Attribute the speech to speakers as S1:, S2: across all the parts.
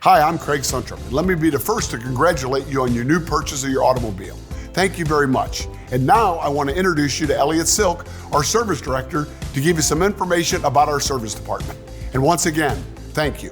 S1: Hi, I'm Craig Suntrup, and let me be the first to congratulate you on your new purchase of your automobile. Thank you very much. And now I want to introduce you to Elliot Silk, our service director, to give you some information about our service department. And once again, thank you.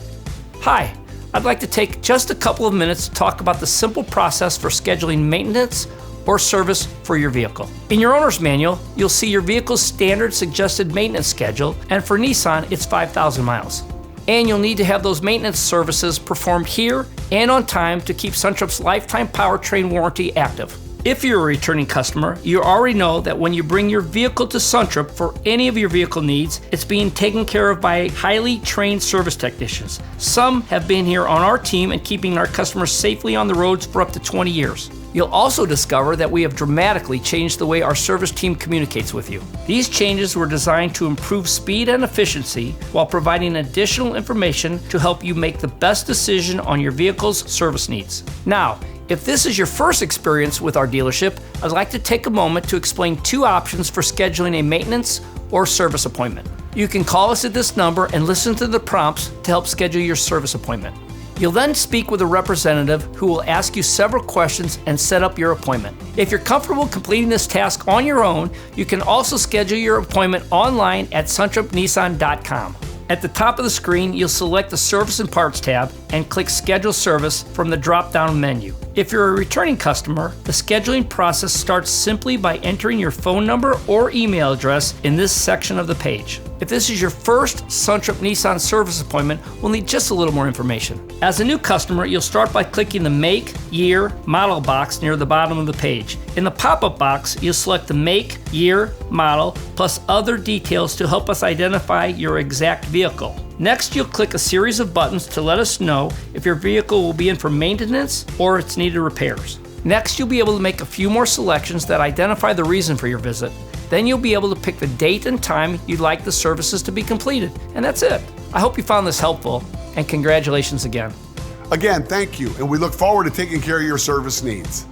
S2: Hi, I'd like to take just a couple of minutes to talk about the simple process for scheduling maintenance or service for your vehicle. In your owner's manual, you'll see your vehicle's standard suggested maintenance schedule, and for Nissan, it's 5,000 miles. And you'll need to have those maintenance services performed here and on time to keep Suntrup's lifetime powertrain warranty active. If you're a returning customer, you already know that when you bring your vehicle to Suntrup for any of your vehicle needs, it's being taken care of by highly trained service technicians. Some have been here on our team and keeping our customers safely on the roads for up to 20 years. You'll also discover that we have dramatically changed the way our service team communicates with you. These changes were designed to improve speed and efficiency while providing additional information to help you make the best decision on your vehicle's service needs. Now, if this is your first experience with our dealership, I'd like to take a moment to explain two options for scheduling a maintenance or service appointment. You can call us at this number and listen to the prompts to help schedule your service appointment. You'll then speak with a representative who will ask you several questions and set up your appointment. If you're comfortable completing this task on your own, you can also schedule your appointment online at suntrupnissan.com. At the top of the screen, you'll select the Service and Parts tab and click Schedule Service from the drop-down menu. If you're a returning customer, the scheduling process starts simply by entering your phone number or email address in this section of the page. If this is your first Suntrup Nissan service appointment, we'll need just a little more information. As a new customer, you'll start by clicking the Make, Year, Model box near the bottom of the page. In the pop-up box, you'll select the make, year, model, plus other details to help us identify your exact vehicle. Next, you'll click a series of buttons to let us know if your vehicle will be in for maintenance or it's needed repairs. Next, you'll be able to make a few more selections that identify the reason for your visit. Then you'll be able to pick the date and time you'd like the services to be completed. And that's it. I hope you found this helpful, and congratulations again.
S1: Again, thank you, and we look forward to taking care of your service needs.